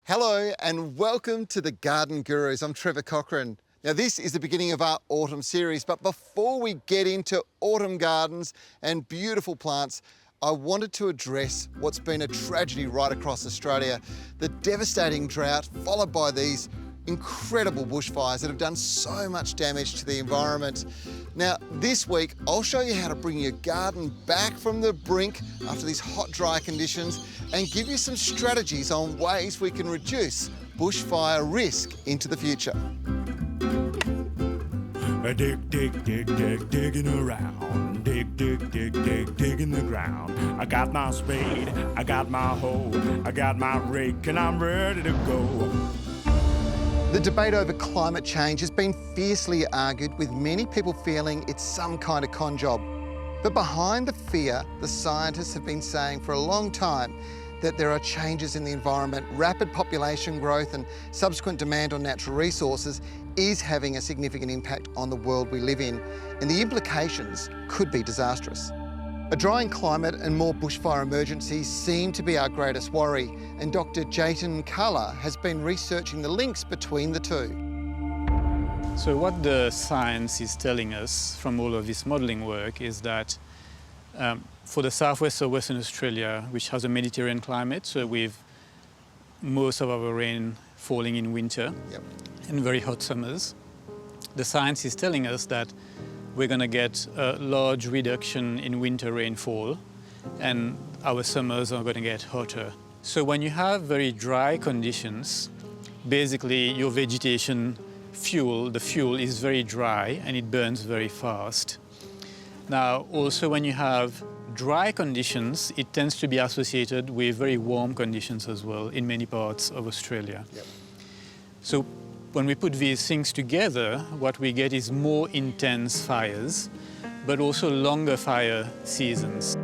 Hello and welcome to the Garden Gurus. I'm Trevor Cochran. Now this is the beginning of our autumn series, but before we get into autumn gardens and beautiful plants, I wanted to address what's been a tragedy right across Australia, the devastating drought followed by these incredible bushfires that have done so much damage to the environment. Now, this week, I'll show you how to bring your garden back from the brink after these hot, dry conditions and give you some strategies on ways we can reduce bushfire risk into the future. Digging around. Dig in the ground. I got my spade, I got my hoe, I got my rake, and I'm ready to go. The debate over climate change has been fiercely argued, with many people feeling it's some kind of con job. But behind the fear, the scientists have been saying for a long time that there are changes in the environment, rapid population growth and subsequent demand on natural resources is having a significant impact on the world we live in, and the implications could be disastrous. A drying climate and more bushfire emergencies seem to be our greatest worry, and Dr Jaitan Kala has been researching the links between the two. So what the science is telling us from all of this modelling work is that for the southwest of Western Australia, which has a Mediterranean climate, so with most of our rain falling in winter and very hot summers, the science is telling us that we're going to get a large reduction in winter rainfall and our summers are going to get hotter. So when you have very dry conditions, basically your vegetation fuel, the fuel is very dry and it burns very fast. Now also when you have dry conditions, it tends to be associated with very warm conditions as well in many parts of Australia. So when we put these things together, what we get is more intense fires, but also longer fire seasons.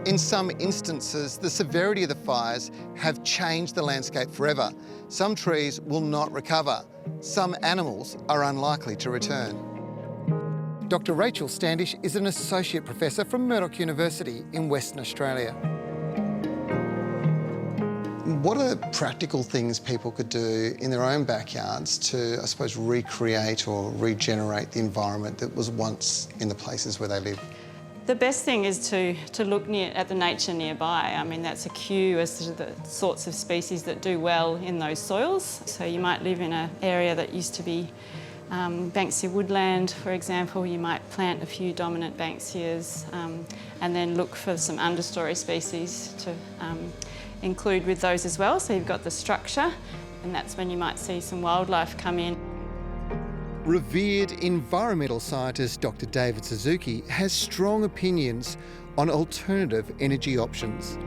In some instances, the severity of the fires have changed the landscape forever. Some trees will not recover. Some animals are unlikely to return. Dr Rachel Standish is an associate professor from Murdoch University in Western Australia. What are practical things people could do in their own backyards to, I suppose, recreate or regenerate the environment that was once in the places where they live? The best thing is to look at the nature nearby. I mean, that's a cue as to the sorts of species that do well in those soils. So you might live in an area that used to be Banksia woodland, for example. You might plant a few dominant Banksias and then look for some understory species to include with those as well. So you've got the structure, and that's when you might see some wildlife come in. Revered environmental scientist Dr David Suzuki has strong opinions on alternative energy options.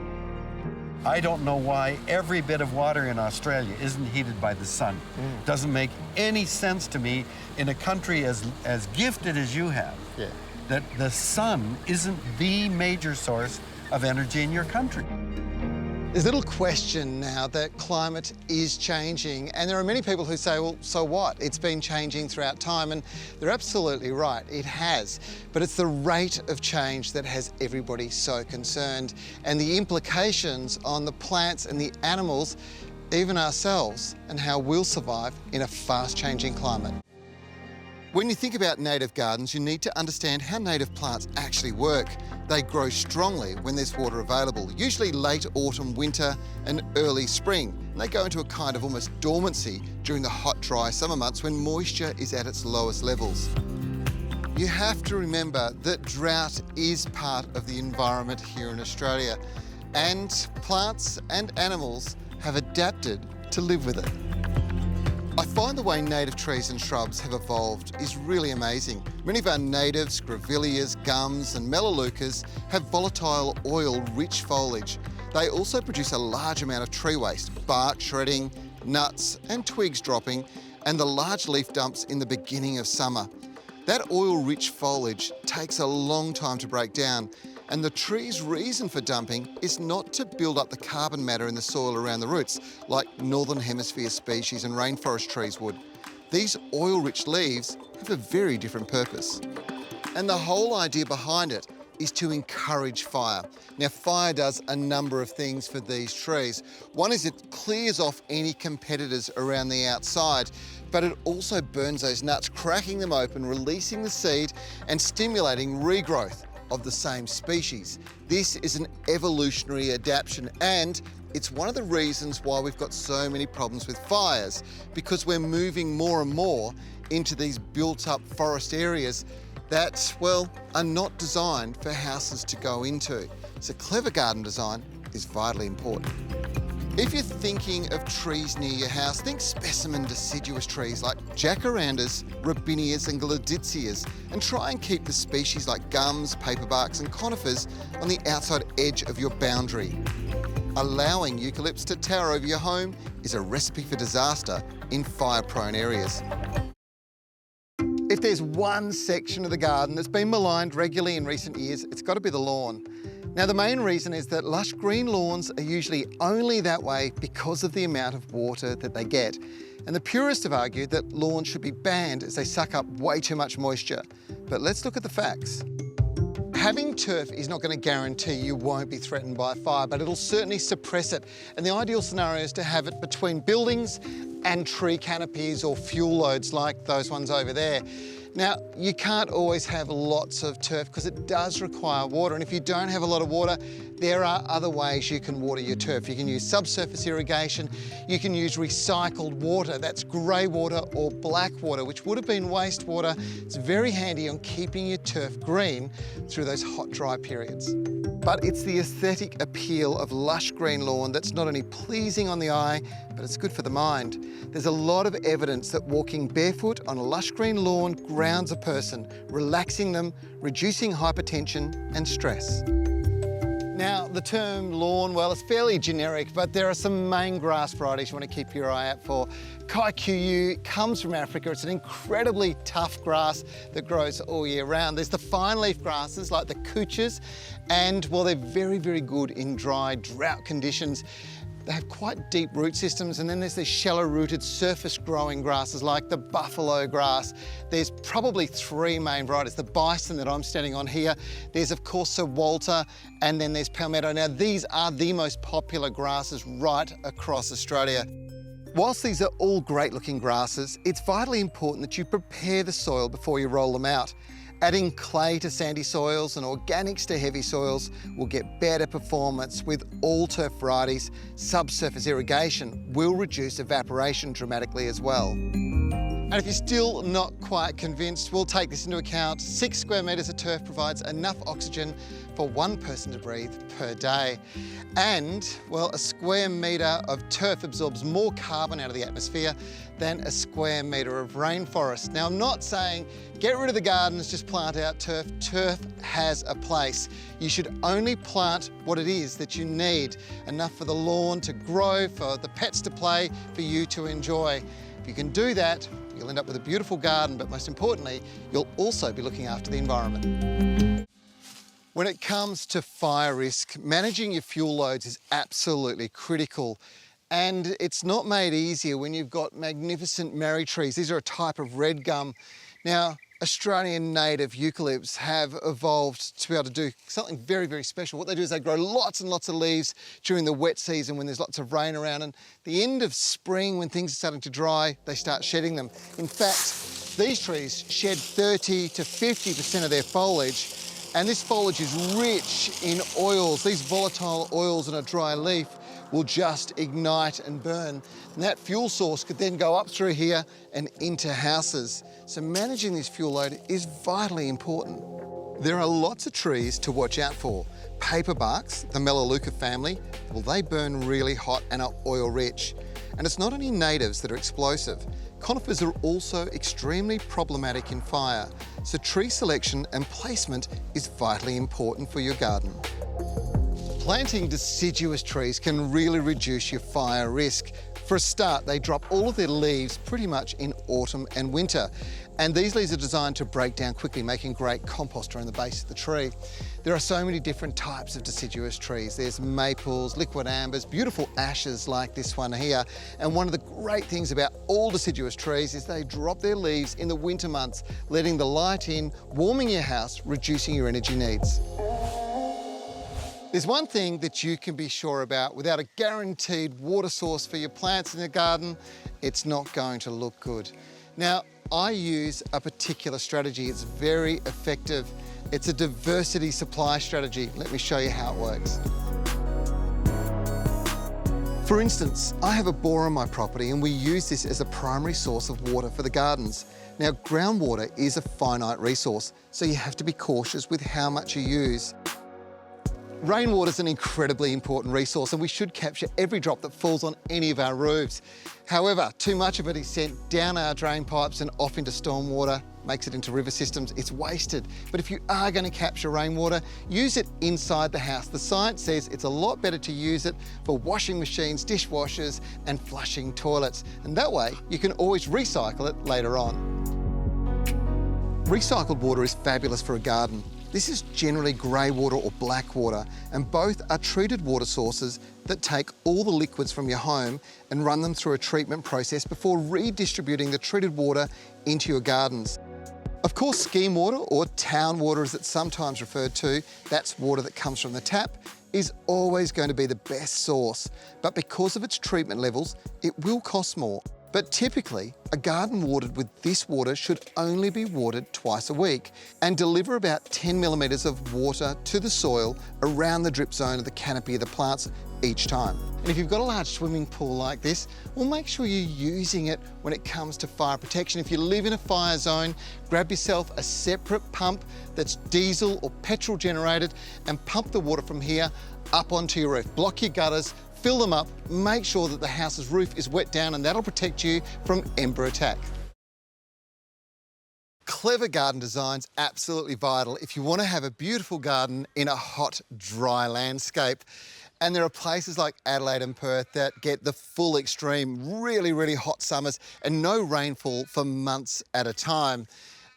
I don't know why every bit of water in Australia isn't heated by the sun. Doesn't make any sense to me in a country as gifted as you have, that the sun isn't the major source of energy in your country. There's little question now that climate is changing, and there are many people who say, well, so what? It's been changing throughout time, and they're absolutely right, it has. But it's the rate of change that has everybody so concerned, and the implications on the plants and the animals, even ourselves, and how we'll survive in a fast-changing climate. When you think about native gardens, you need to understand how native plants actually work. They grow strongly when there's water available, usually late autumn, winter and early spring. And they go into a kind of almost dormancy during the hot, dry summer months when moisture is at its lowest levels. You have to remember that drought is part of the environment here in Australia, and plants and animals have adapted to live with it. I find the way native trees and shrubs have evolved is really amazing. Many of our natives, grevilleas, gums and melaleucas have volatile oil-rich foliage. They also produce a large amount of tree waste, bark shredding, nuts and twigs dropping, and the large leaf dumps in the beginning of summer. That oil-rich foliage takes a long time to break down, and the tree's reason for dumping is not to build up the carbon matter in the soil around the roots, like Northern Hemisphere species and rainforest trees would. These oil-rich leaves have a very different purpose. And the whole idea behind it is to encourage fire. Now, fire does a number of things for these trees. One is it clears off any competitors around the outside, but it also burns those nuts, cracking them open, releasing the seed and stimulating regrowth of the same species. This is an evolutionary adaptation, and it's one of the reasons why we've got so many problems with fires, because we're moving more and more into these built-up forest areas that, well, are not designed for houses to go into. So clever garden design is vitally important. If you're thinking of trees near your house, think specimen deciduous trees like jacarandas, robinias and gladitzias, and try and keep the species like gums, paperbarks and conifers on the outside edge of your boundary. Allowing eucalypts to tower over your home is a recipe for disaster in fire-prone areas. If there's one section of the garden that's been maligned regularly in recent years, it's got to be the lawn. Now, the main reason is that lush green lawns are usually only that way because of the amount of water that they get. And the purists have argued that lawns should be banned as they suck up way too much moisture. But let's look at the facts. Having turf is not going to guarantee you won't be threatened by fire, but it'll certainly suppress it. And the ideal scenario is to have it between buildings and tree canopies or fuel loads like those ones over there. Now, you can't always have lots of turf because it does require water, and if you don't have a lot of water, there are other ways you can water your turf. You can use subsurface irrigation, you can use recycled water, that's grey water or black water, which would have been wastewater. It's very handy on keeping your turf green through those hot, dry periods. But it's the aesthetic appeal of lush green lawn that's not only pleasing on the eye, but it's good for the mind. There's a lot of evidence that walking barefoot on a lush green lawn grounds a person, relaxing them, reducing hypertension and stress. Now, the term lawn, well, it's fairly generic, but there are some main grass varieties you want to keep your eye out for. Kikuyu comes from Africa. It's an incredibly tough grass that grows all year round. There's the fine leaf grasses like the cooches, and, well, they're very, very good in dry, drought conditions. They have quite deep root systems, and then there's these shallow-rooted surface-growing grasses like the buffalo grass. There's probably three main varieties. The bison that I'm standing on here, there's of course Sir Walter, and then there's palmetto. Now these are the most popular grasses right across Australia. Whilst these are all great-looking grasses, it's vitally important that you prepare the soil before you roll them out. Adding clay to sandy soils and organics to heavy soils will get better performance with all turf varieties. Subsurface irrigation will reduce evaporation dramatically as well. And if you're still not quite convinced, we'll take this into account. 6 square metres of turf provides enough oxygen for one person to breathe per day. And, well, a square metre of turf absorbs more carbon out of the atmosphere than a square metre of rainforest. Now, I'm not saying get rid of the gardens, just plant out turf. Turf has a place. You should only plant what it is that you need, enough for the lawn to grow, for the pets to play, for you to enjoy. If you can do that, you'll end up with a beautiful garden, but most importantly, you'll also be looking after the environment. When it comes to fire risk, managing your fuel loads is absolutely critical. And it's not made easier when you've got magnificent marri trees. These are a type of red gum. Now, Australian native eucalypts have evolved to be able to do something very, very special. What they do is they grow lots and lots of leaves during the wet season when there's lots of rain around, and the end of spring when things are starting to dry, they start shedding them. In fact, these trees shed 30 to 50% of their foliage, and this foliage is rich in oils. These volatile oils in a dry leaf will just ignite and burn. And that fuel source could then go up through here and into houses. So managing this fuel load is vitally important. There are lots of trees to watch out for. Paperbarks, the Melaleuca family, well, they burn really hot and are oil rich. And it's not only natives that are explosive. Conifers are also extremely problematic in fire. So tree selection and placement is vitally important for your garden. Planting deciduous trees can really reduce your fire risk. For a start, they drop all of their leaves pretty much in autumn and winter. And these leaves are designed to break down quickly, making great compost around the base of the tree. There are so many different types of deciduous trees. There's maples, liquid ambers, beautiful ashes like this one here. And one of the great things about all deciduous trees is they drop their leaves in the winter months, letting the light in, warming your house, reducing your energy needs. There's one thing that you can be sure about: without a guaranteed water source for your plants in the garden, it's not going to look good. Now, I use a particular strategy. It's very effective. It's a diversity supply strategy. Let me show you how it works. For instance, I have a bore on my property and we use this as a primary source of water for the gardens. Now, groundwater is a finite resource, so you have to be cautious with how much you use. Rainwater is an incredibly important resource and we should capture every drop that falls on any of our roofs. However, too much of it is sent down our drain pipes and off into stormwater, makes it into river systems. It's wasted. But if you are going to capture rainwater, use it inside the house. The science says it's a lot better to use it for washing machines, dishwashers, and flushing toilets. And that way, you can always recycle it later on. Recycled water is fabulous for a garden. This is generally grey water or black water, and both are treated water sources that take all the liquids from your home and run them through a treatment process before redistributing the treated water into your gardens. Of course, scheme water, or town water as it's sometimes referred to, that's water that comes from the tap, is always going to be the best source. But because of its treatment levels, it will cost more. But typically, a garden watered with this water should only be watered twice a week and deliver about 10 millimetres of water to the soil around the drip zone of the canopy of the plants each time. And if you've got a large swimming pool like this, well, make sure you're using it when it comes to fire protection. If you live in a fire zone, grab yourself a separate pump that's diesel or petrol generated and pump the water from here up onto your roof. Block your gutters, fill them up, make sure that the house's roof is wet down, and that'll protect you from ember attack. Clever garden design's absolutely vital if you want to have a beautiful garden in a hot, dry landscape. And there are places like Adelaide and Perth that get the full extreme, really, really hot summers and no rainfall for months at a time.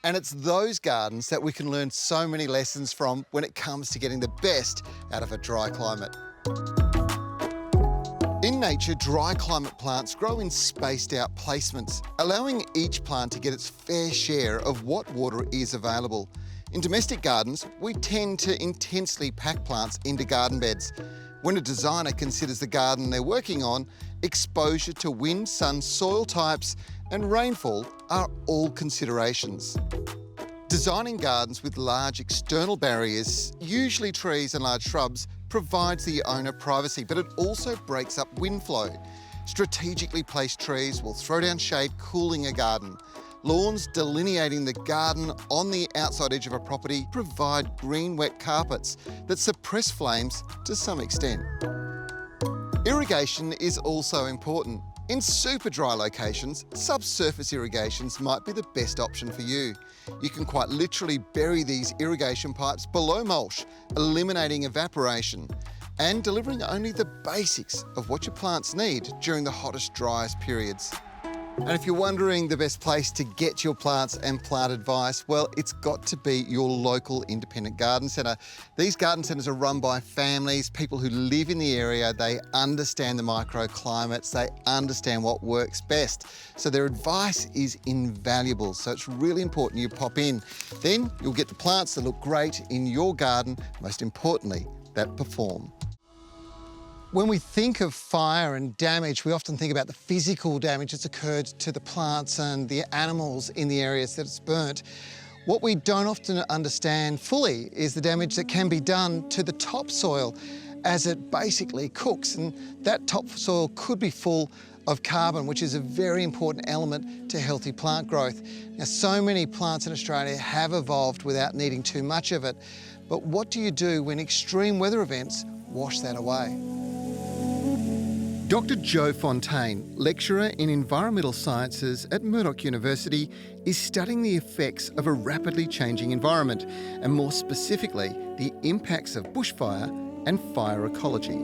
And it's those gardens that we can learn so many lessons from when it comes to getting the best out of a dry climate. In nature, dry climate plants grow in spaced out placements, allowing each plant to get its fair share of what water is available. In domestic gardens, we tend to intensely pack plants into garden beds. When a designer considers the garden they're working on, exposure to wind, sun, soil types, and rainfall are all considerations. Designing gardens with large external barriers, usually trees and large shrubs, provides the owner privacy, but it also breaks up wind flow. Strategically placed trees will throw down shade, cooling a garden. Lawns delineating the garden on the outside edge of a property provide green wet carpets that suppress flames to some extent. Irrigation is also important. In super dry locations, subsurface irrigations might be the best option for you. You can quite literally bury these irrigation pipes below mulch, eliminating evaporation and delivering only the basics of what your plants need during the hottest, driest periods. And if you're wondering the best place to get your plants and plant advice, well, it's got to be your local independent garden centre. These garden centres are run by families, people who live in the area. They understand the microclimates, they understand what works best. So their advice is invaluable. So it's really important you pop in. Then you'll get the plants that look great in your garden, most importantly, that perform. When we think of fire and damage, we often think about the physical damage that's occurred to the plants and the animals in the areas that it's burnt. What we don't often understand fully is the damage that can be done to the topsoil as it basically cooks. And that topsoil could be full of carbon, which is a very important element to healthy plant growth. Now, so many plants in Australia have evolved without needing too much of it. But what do you do when extreme weather events wash that away? Dr Joe Fontaine, lecturer in environmental sciences at Murdoch University, is studying the effects of a rapidly changing environment and more specifically, the impacts of bushfire and fire ecology.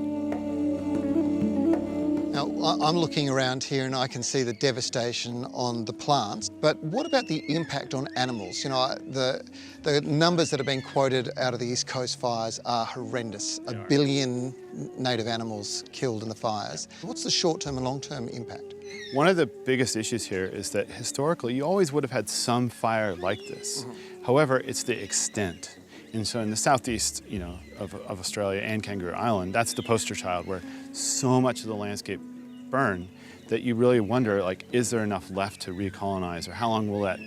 Now, I'm looking around here and I can see the devastation on the plants, but what about the impact on animals? You know, the numbers that have been quoted out of the East Coast fires are horrendous. A billion native animals killed in the fires. What's the short-term and long-term impact? One of the biggest issues here is that historically you always would have had some fire like this. However, it's the extent. And so in the southeast, you know, of Australia and Kangaroo Island, that's the poster child where so much of the landscape burned that you really wonder, like, is there enough left to recolonize, or how long will that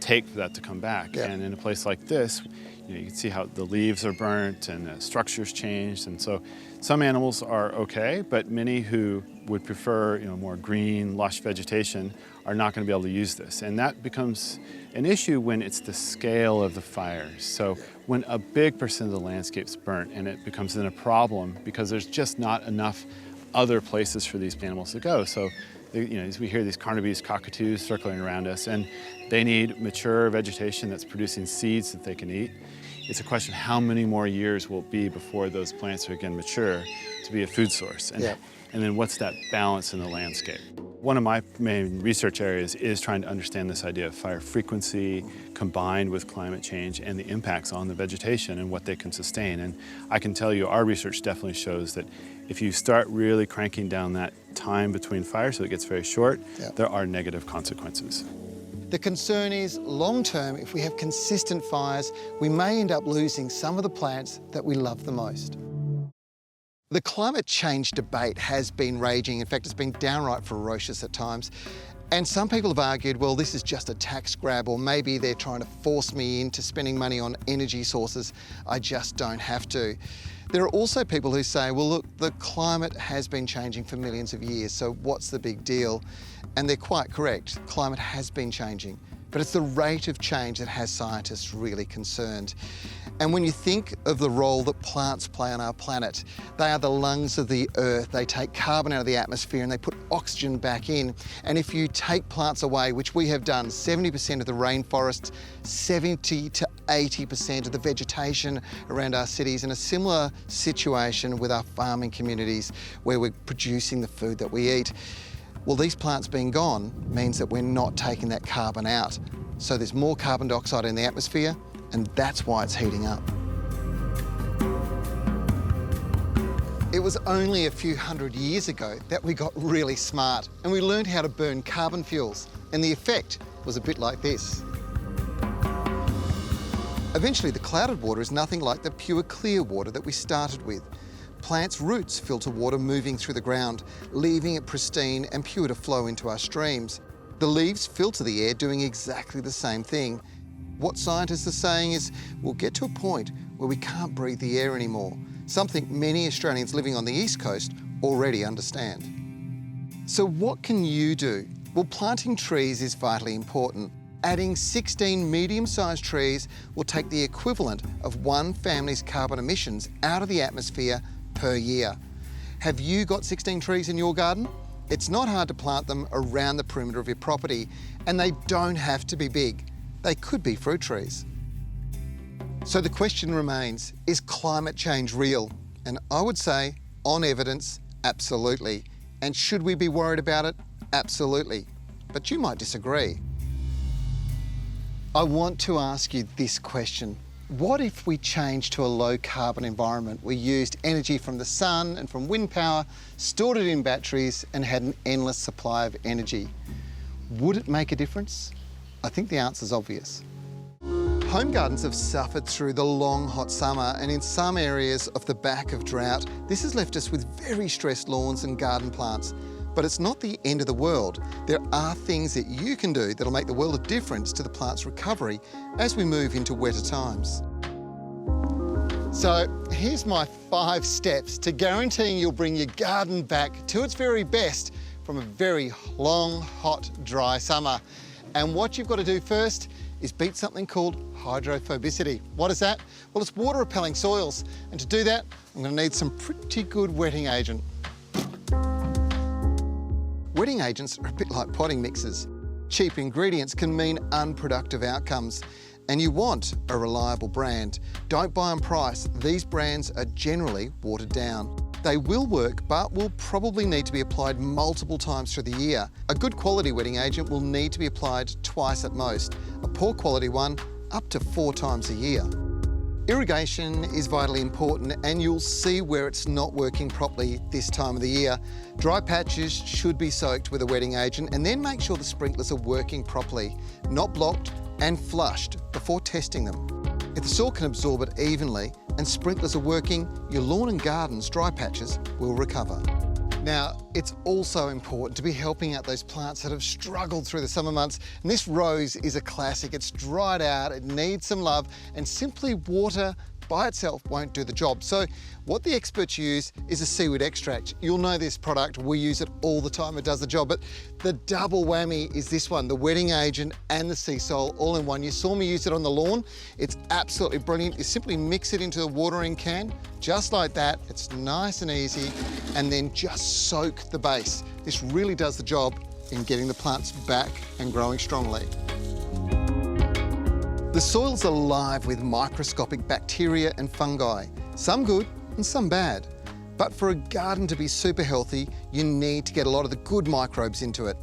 take for that to come back? And in a place like this, you know, you can see how the leaves are burnt and the structure's changed. And so some animals are okay, but many who would prefer, you know, more green, lush vegetation are not going to be able to use this. And that becomes an issue when it's the scale of the fires. So when a big percent of the landscape's burnt, and it becomes then a problem because there's just not enough other places for these animals to go. So, you know, as we hear these carnabees, cockatoos circling around us, and they need mature vegetation that's producing seeds that they can eat. It's a question of how many more years will it be before those plants are again mature to be a food source. And then what's that balance in the landscape? One of my main research areas is trying to understand this idea of fire frequency combined with climate change and the impacts on the vegetation and what they can sustain. And I can tell you our research definitely shows that if you start really cranking down that time between fires so it gets very short, there are negative consequences. The concern is long-term, if we have consistent fires, we may end up losing some of the plants that we love the most. The climate change debate has been raging. In fact, it's been downright ferocious at times. And some people have argued, well, this is just a tax grab, or maybe they're trying to force me into spending money on energy sources I just don't have to. There are also people who say, well, look, the climate has been changing for millions of years, so what's the big deal? And they're quite correct. Climate has been changing, but it's the rate of change that has scientists really concerned. And when you think of the role that plants play on our planet, they are the lungs of the earth. They take carbon out of the atmosphere and they put oxygen back in. And if you take plants away, which we have done, 70% of the rainforests, 70 to 80% of the vegetation around our cities, in a similar situation with our farming communities where we're producing the food that we eat. Well, these plants being gone means that we're not taking that carbon out. So there's more carbon dioxide in the atmosphere, and that's why it's heating up. It was only a few hundred years ago that we got really smart and we learned how to burn carbon fuels, and the effect was a bit like this. Eventually, the clouded water is nothing like the pure clear water that we started with. Plants' roots filter water moving through the ground, leaving it pristine and pure to flow into our streams. The leaves filter the air, doing exactly the same thing. What scientists are saying is we'll get to a point where we can't breathe the air anymore, something many Australians living on the East Coast already understand. So what can you do? Well, planting trees is vitally important. Adding 16 medium-sized trees will take the equivalent of one family's carbon emissions out of the atmosphere per year. Have you got 16 trees in your garden? It's not hard to plant them around the perimeter of your property, and they don't have to be big. They could be fruit trees. So the question remains, is climate change real? And I would say, on evidence, absolutely. And should we be worried about it? Absolutely. But you might disagree. I want to ask you this question. What if we changed to a low carbon environment? We used energy from the sun and from wind power, stored it in batteries, and had an endless supply of energy. Would it make a difference? I think the answer is obvious. Home gardens have suffered through the long, hot summer, and in some areas of the back of drought, this has left us with very stressed lawns and garden plants. But it's not the end of the world. There are things that you can do that'll make the world of difference to the plant's recovery as we move into wetter times. So here's my 5 steps to guaranteeing you'll bring your garden back to its very best from a very long, hot, dry summer. And what you've got to do first is beat something called hydrophobicity. What is that? Well, it's water-repelling soils. And to do that, I'm going to need some pretty good wetting agent. Wetting agents are a bit like potting mixers. Cheap ingredients can mean unproductive outcomes. and you want a reliable brand. Don't buy on price. These brands are generally watered down. They will work, but will probably need to be applied multiple times through the year. A good quality wetting agent will need to be applied twice at most. A poor quality one, up to 4 times a year. Irrigation is vitally important, and you'll see where it's not working properly this time of the year. Dry patches should be soaked with a wetting agent, and then make sure the sprinklers are working properly, not blocked and flushed before testing them. If the soil can absorb it evenly and sprinklers are working, your lawn and garden's dry patches will recover. Now, it's also important to be helping out those plants that have struggled through the summer months. And this rose is a classic. It's dried out, it needs some love, and simply water by itself won't do the job. So what the experts use is a seaweed extract. You'll know this product, we use it all the time, it does the job. But the double whammy is this one, the wetting agent and the sea salt all in one. You saw me use it on the lawn. It's absolutely brilliant. You simply mix it into the watering can, just like that. It's nice and easy, and then just soak the base. This really does the job in getting the plants back and growing strongly. The soil's alive with microscopic bacteria and fungi, some good and some bad. But for a garden to be super healthy, you need to get a lot of the good microbes into it.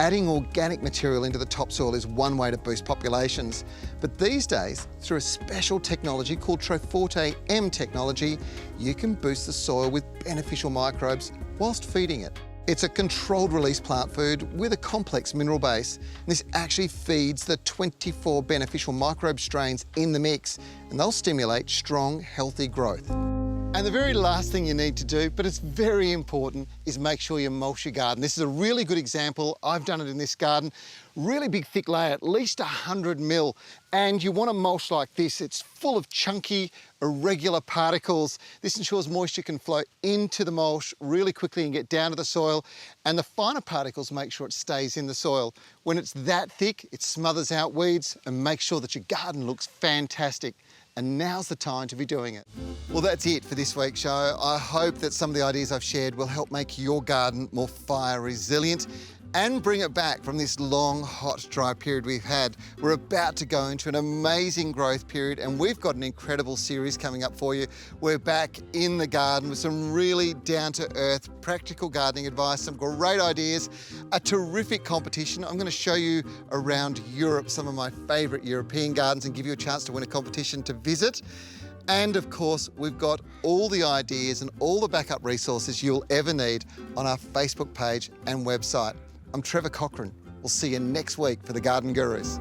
Adding organic material into the topsoil is one way to boost populations. But these days, through a special technology called Troforte M technology, you can boost the soil with beneficial microbes whilst feeding it. It's a controlled release plant food with a complex mineral base. And this actually feeds the 24 beneficial microbe strains in the mix, and they'll stimulate strong, healthy growth. And the very last thing you need to do, but it's very important, is make sure you mulch your garden. This is a really good example. I've done it in this garden. Really big, thick layer, at least 100 mil. And you want to mulch like this. It's full of chunky, irregular particles. This ensures moisture can flow into the mulch really quickly and get down to the soil. And the finer particles make sure it stays in the soil. When it's that thick, it smothers out weeds and makes sure that your garden looks fantastic. And now's the time to be doing it. Well, that's it for this week's show. I hope that some of the ideas I've shared will help make your garden more fire resilient and bring it back from this long, hot, dry period we've had. We're about to go into an amazing growth period, and we've got an incredible series coming up for you. We're back in the garden with some really down-to-earth, practical gardening advice, some great ideas, a terrific competition. I'm going to show you around Europe some of my favourite European gardens and give you a chance to win a competition to visit. And of course, we've got all the ideas and all the backup resources you'll ever need on our Facebook page and website. I'm Trevor Cochran. We'll see you next week for the Garden Gurus.